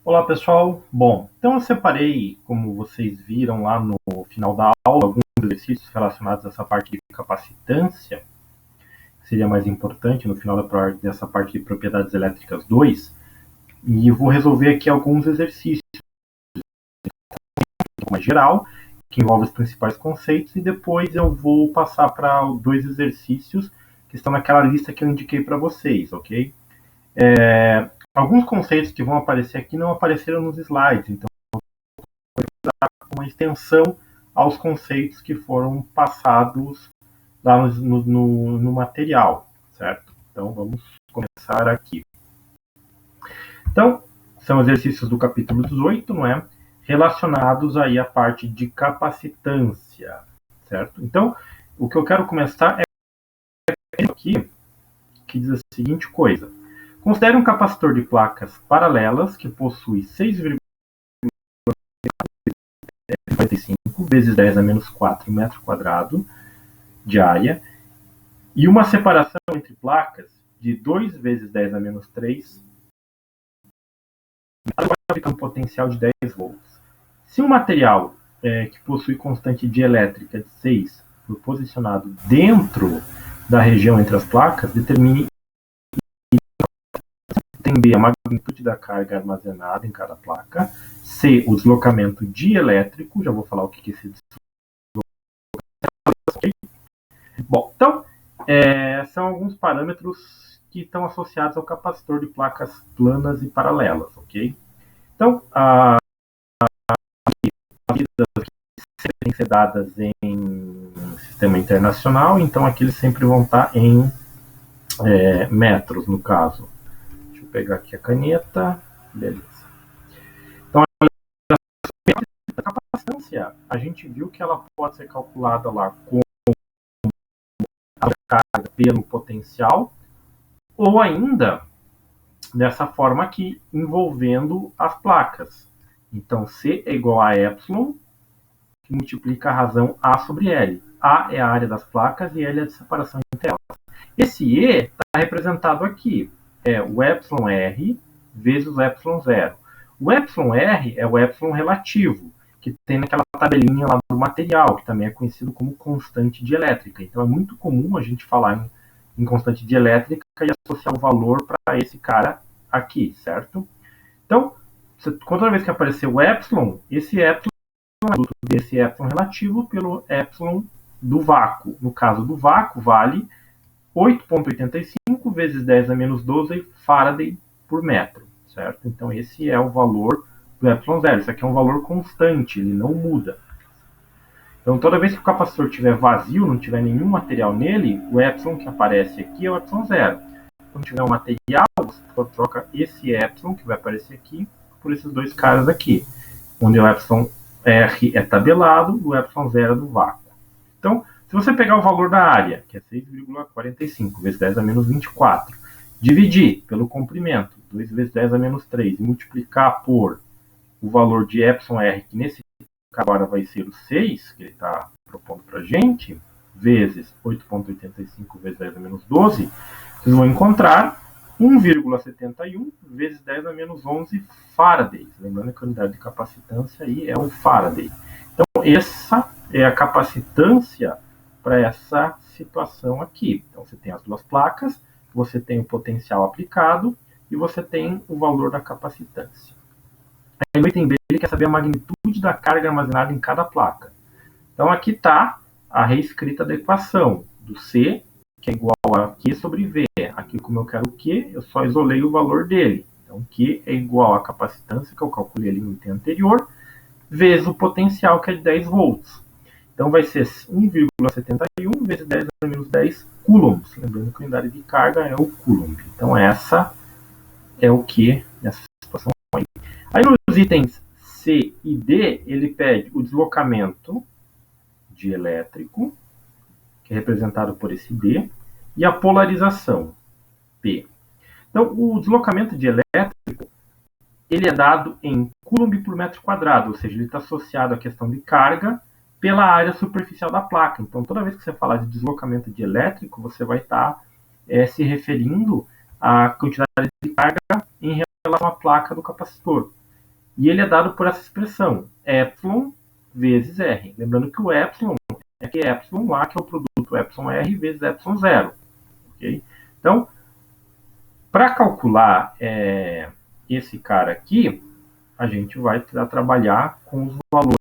Olá, pessoal. Bom, então eu separei, como vocês viram lá no final da aula, alguns exercícios relacionados a essa parte de capacitância, que seria mais importante no final dessa parte de propriedades elétricas 2, e eu vou resolver aqui alguns exercícios mais geral, que envolvem os principais conceitos, e depois eu vou passar para dois exercícios que estão naquela lista que eu indiquei para vocês, ok? Alguns conceitos que vão aparecer aqui não apareceram nos slides, então uma extensão aos conceitos que foram passados lá no material, certo? Então vamos começar aqui. Então, são exercícios do capítulo 18, não é? Relacionados aí à parte de capacitância, certo? Então, o que eu quero começar é aqui, que diz a seguinte coisa. Considere um capacitor de placas paralelas que possui 6,45 vezes 10 a menos 4 metro quadrado de área e uma separação entre placas de 2 vezes 10 a menos 3 com um potencial de 10 volts. Se um material que possui constante dielétrica de 6 for posicionado dentro da região entre as placas, determine item B, a magnitude da carga armazenada em cada placa, C, o deslocamento dielétrico, já vou falar o que é esse deslocamento. Bom, então, são alguns parâmetros que estão associados ao capacitor de placas planas e paralelas, ok? Então, as medidas têm que ser dadas em sistema internacional, então aqui eles sempre vão estar em metros, no caso. Deixa eu pegar aqui a caneta. Beleza. Então, a capacitância, a gente viu que ela pode ser calculada lá com a carga pelo potencial, ou ainda dessa forma aqui, envolvendo as placas. Então, C é igual a epsilon, que multiplica a razão A sobre L. A é a área das placas e L é a separação entre elas. Esse E está representado aqui. É o epsilon R vezes o epsilon zero. O epsilon R é o epsilon relativo, que tem naquela tabelinha lá do material, que também é conhecido como constante dielétrica. Então é muito comum a gente falar em constante dielétrica e associar o valor para esse cara aqui, certo? Então, toda vez que aparecer o epsilon, esse epsilon desse epsilon relativo pelo epsilon do vácuo. No caso do vácuo, vale 8,85 vezes 10 a menos 12 Faraday por metro, certo? Então esse é o valor do epsilon zero. Isso aqui é um valor constante, ele não muda. Então toda vez que o capacitor estiver vazio, não tiver nenhum material nele, o epsilon que aparece aqui é o epsilon zero. Quando tiver um material, você troca esse epsilon que vai aparecer aqui por esses dois caras aqui, onde o epsilon R é tabelado, o epsilon zero é do vácuo. Então, se você pegar o valor da área, que é 6,45 vezes 10 a menos 24, dividir pelo comprimento, 2 vezes 10 a menos 3, e multiplicar por o valor de epsilon R, que nesse caso agora vai ser o 6, que ele está propondo para a gente, vezes 8,85 vezes 10 a menos 12, vocês vão encontrar 1,71 vezes 10 a menos 11 Faraday. Lembrando que a unidade de capacitância aí é o Faraday. Então, essa é a capacitância para essa situação aqui. Então, você tem as duas placas, você tem o potencial aplicado e você tem o valor da capacitância. Aí no item B, ele quer saber a magnitude da carga armazenada em cada placa. Então, aqui está a reescrita da equação do C, que é igual a Q sobre V. Aqui, como eu quero Q, eu só isolei o valor dele. Então, Q é igual à capacitância, que eu calculei ali no item anterior, vezes o potencial, que é de 10 volts. Então, vai ser 1,71 vezes 10 a menos 10 coulombs. Lembrando que a unidade de carga é o coulomb. Então, essa é o que nessa situação aí. Aí, nos itens C e D, ele pede o deslocamento dielétrico, que é representado por esse D, e a polarização, P. Então, o deslocamento dielétrico, ele é dado em coulomb por metro quadrado, ou seja, ele está associado à questão de carga pela área superficial da placa. Então, toda vez que você falar de deslocamento dielétrico, você vai estar se referindo à quantidade de carga em relação à placa do capacitor. E ele é dado por essa expressão, epsilon vezes R. Lembrando que o epsilon é que epsilon lá, que é o produto epsilon R vezes epsilon zero. Okay? Então, para calcular esse cara aqui, a gente vai trabalhar com os valores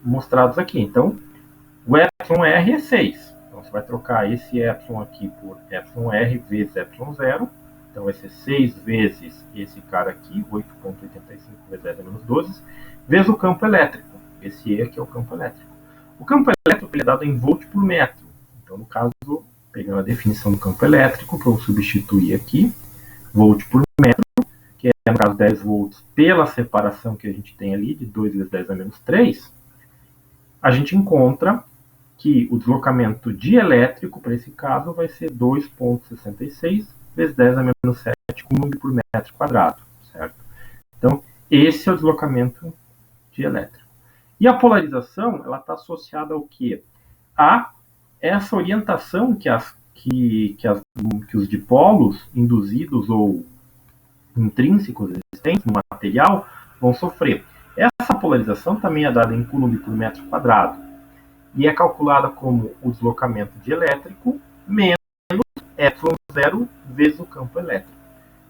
mostrados aqui. Então, o epsilon R é 6. Então, você vai trocar esse epsilon aqui por epsilon R vezes epsilon zero. Então, vai ser 6 vezes esse cara aqui, 8,85 vezes 10 a menos 12, vezes o campo elétrico. Esse E aqui é o campo elétrico. O campo elétrico ele é dado em volt por metro. Então, no caso, pegando a definição do campo elétrico, que eu substituí aqui, volt por metro, que é, no caso, 10 volts pela separação que a gente tem ali, de 2 vezes 10 a menos 3, a gente encontra que o deslocamento dielétrico, para esse caso, vai ser 2,66 vezes 10 a menos 7 coulomb por metro quadrado, certo? Então, esse é o deslocamento dielétrico. E a polarização, ela está associada ao quê? A essa orientação que os dipolos induzidos ou intrínsecos existentes no material vão sofrer. Essa polarização também é dada em coulomb por metro quadrado e é calculada como o deslocamento dielétrico menos epsilon zero vezes o campo elétrico.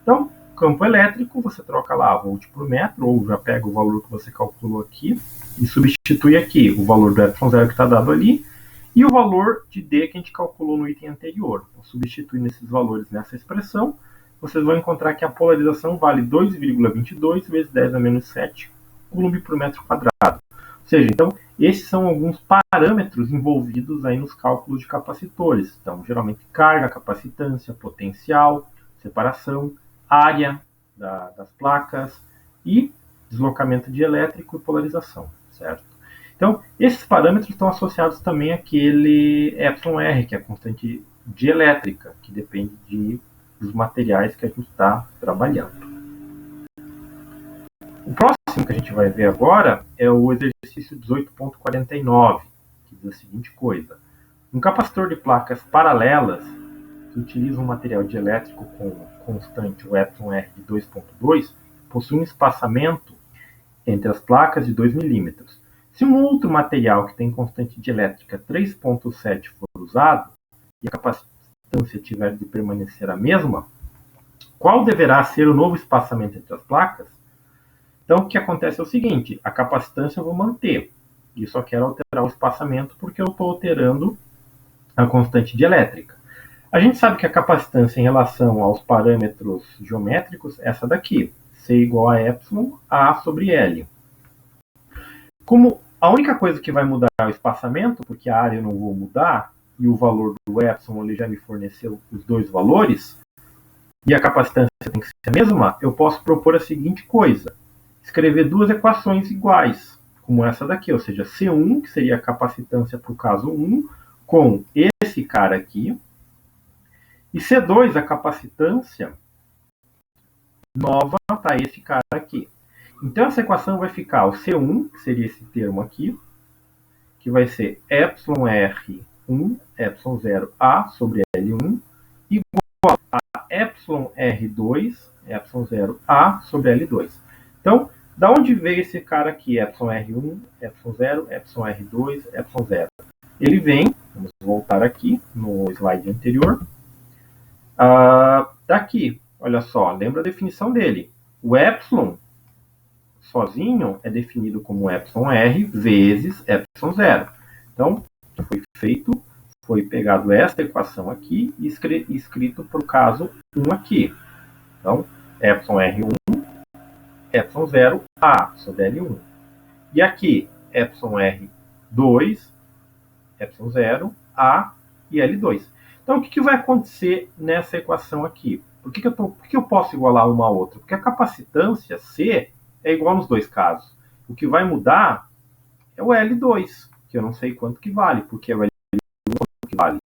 Então, campo elétrico, você troca lá volt por metro, ou já pega o valor que você calculou aqui e substitui aqui o valor do epsilon zero que está dado ali e o valor de D que a gente calculou no item anterior. Então, substituindo esses valores nessa expressão, vocês vão encontrar que a polarização vale 2,22 vezes 10 a menos 7 coulomb por metro quadrado. Ou seja, então, esses são alguns parâmetros envolvidos aí nos cálculos de capacitores. Então, geralmente, carga, capacitância, potencial, separação, área das placas e deslocamento dielétrico e polarização, certo? Então, esses parâmetros estão associados também àquele εr, que é a constante dielétrica, que depende dos materiais que a gente está trabalhando. O próximo que a gente vai ver agora é o exercício 18.49, que diz a seguinte coisa. Um capacitor de placas paralelas que utiliza um material dielétrico com constante, o εr de 2,2, possui um espaçamento entre as placas de 2 milímetros. Se um outro material que tem constante dielétrica 3,7 for usado e a capacitância tiver de permanecer a mesma, qual deverá ser o novo espaçamento entre as placas? Então, o que acontece é o seguinte, a capacitância eu vou manter, e só quero alterar o espaçamento porque eu estou alterando a constante dielétrica. A gente sabe que a capacitância em relação aos parâmetros geométricos é essa daqui, C igual a epsilon A sobre L. Como a única coisa que vai mudar é o espaçamento, porque a área eu não vou mudar, e o valor do epsilon ele já me forneceu os dois valores, e a capacitância tem que ser a mesma, eu posso propor a seguinte coisa, escrever duas equações iguais, como essa daqui, ou seja, C1, que seria a capacitância para o caso 1, com esse cara aqui, e C2, a capacitância nova para esse cara aqui. Então, essa equação vai ficar o C1, que seria esse termo aqui, que vai ser epsilon R1, epsilon 0 A sobre L1, igual a epsilon R2, epsilon 0 A sobre L2. Então, da onde veio esse cara aqui, epsilon R1, epsilon 0, epsilon R2, epsilon 0? Ele vem, vamos voltar aqui no slide anterior, daqui, olha só, lembra a definição dele. O epsilon sozinho é definido como epsilon R vezes epsilon 0. Então, foi feito, foi pegado esta equação aqui e escrito para o caso 1 aqui. Então, epsilon R1, epsilon 0, A sobre L1. E aqui, epsilon R2, epsilon 0, A e L2. Então, o que vai acontecer nessa equação aqui? Por que eu posso igualar uma a outra? Porque a capacitância C é igual nos dois casos. O que vai mudar é o L2, que eu não sei quanto que vale, porque o L2 que vale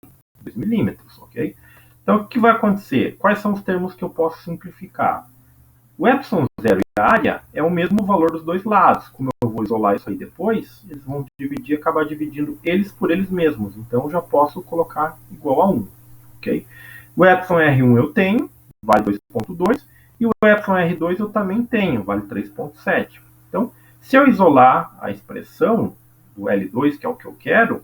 2 milímetros, ok? Então, o que vai acontecer? Quais são os termos que eu posso simplificar? O epsilon 0 e a área é o mesmo valor dos dois lados. Como eu vou isolar isso aí depois, eles vão acabar dividindo eles por eles mesmos. Então, eu já posso colocar igual a 1, ok? O epsilon R1 eu tenho, vale 2,2, E o εr2 eu também tenho, vale 3,7. Então, se eu isolar a expressão do L2, que é o que eu quero,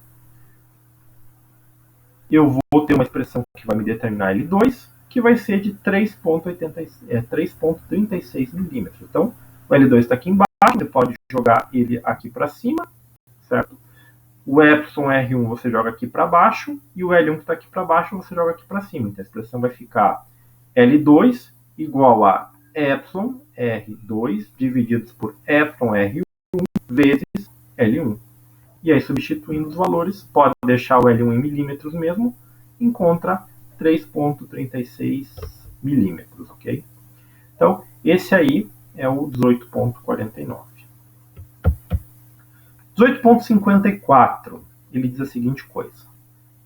eu vou ter uma expressão que vai me determinar L2, que vai ser de 3,36 milímetros. Então, o L2 está aqui embaixo, você pode jogar ele aqui para cima, certo? O εr1 você joga aqui para baixo, e o L1 que está aqui para baixo você joga aqui para cima. Então, a expressão vai ficar L2 igual a εr2 divididos por εr1 vezes L1. E aí, substituindo os valores, pode deixar o L1 em milímetros mesmo, encontra 3,36 milímetros, ok? Então, esse aí é o 18,49. 18,54, ele diz a seguinte coisa.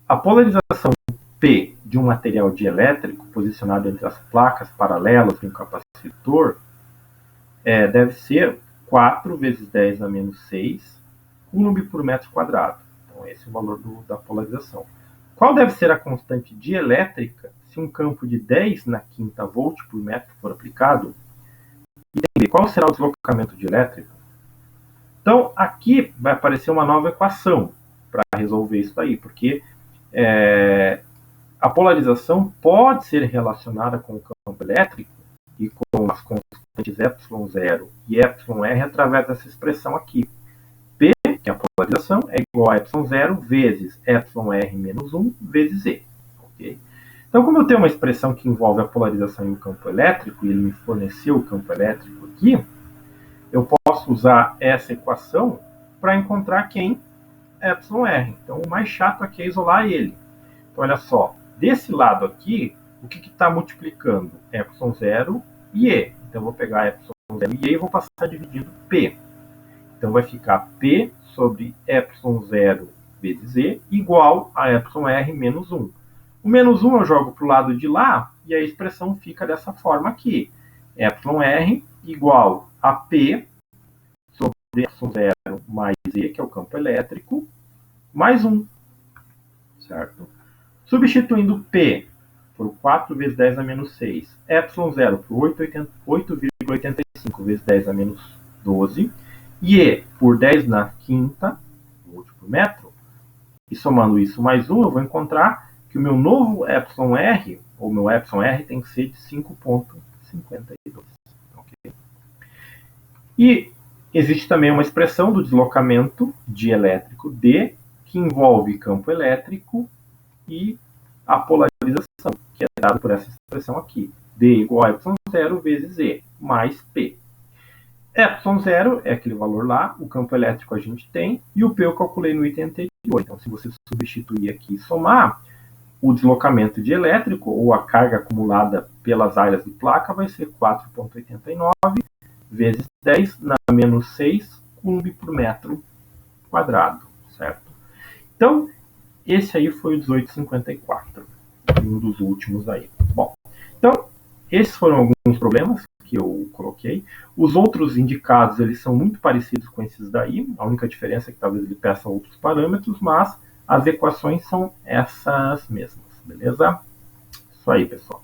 A polarização P de um material dielétrico posicionado entre as placas paralelas de um capacitor deve ser 4 vezes 10 a menos 6 coulomb por metro quadrado. Então, esse é o valor da polarização. Qual deve ser a constante dielétrica se um campo de 10 na quinta volt por metro for aplicado? E qual será o deslocamento dielétrico? Então, aqui vai aparecer uma nova equação para resolver isso aí, porque a polarização pode ser relacionada com o campo elétrico e com as constantes ε0 e εr através dessa expressão aqui. P, que é a polarização, é igual a ε0 vezes εr menos 1 vezes E. Okay? Então, como eu tenho uma expressão que envolve a polarização e o campo elétrico, e ele me forneceu o campo elétrico aqui, eu posso usar essa equação para encontrar quem? εr. Então, o mais chato aqui é isolar ele. Então, olha só, desse lado aqui, o que está multiplicando? ε0 e E. Então, eu vou pegar ε0 e E e vou passar dividindo P. Então, vai ficar P sobre ε0 vezes E igual a εr menos 1. O menos 1 eu jogo para o lado de lá e a expressão fica dessa forma aqui. εr igual a P sobre ε0 mais E, que é o campo elétrico, mais 1. Certo? Substituindo P por 4 vezes 10 a menos 6, ε0 por 8,85 vezes 10 a menos 12, e E por 10 na quinta, múltiplo metro, e somando isso mais 1, eu vou encontrar que o meu novo εr, ou meu εr, tem que ser de 5,52. Okay? E existe também uma expressão do deslocamento dielétrico D, que envolve campo elétrico e a polarização, que é dada por essa expressão aqui. D igual a ε0 vezes E, mais P. ε0 é aquele valor lá, o campo elétrico a gente tem, e o P eu calculei no item anterior. Então, se você substituir aqui e somar, o deslocamento dielétrico, ou a carga acumulada pelas áreas de placa, vai ser 4,89 vezes 10 na menos 6 coulomb por metro quadrado, certo? Então, esse aí foi o 1854, um dos últimos aí. Bom, então, esses foram alguns problemas que eu coloquei. Os outros indicados, eles são muito parecidos com esses daí, a única diferença é que talvez ele peça outros parâmetros, mas as equações são essas mesmas, beleza? Isso aí, pessoal.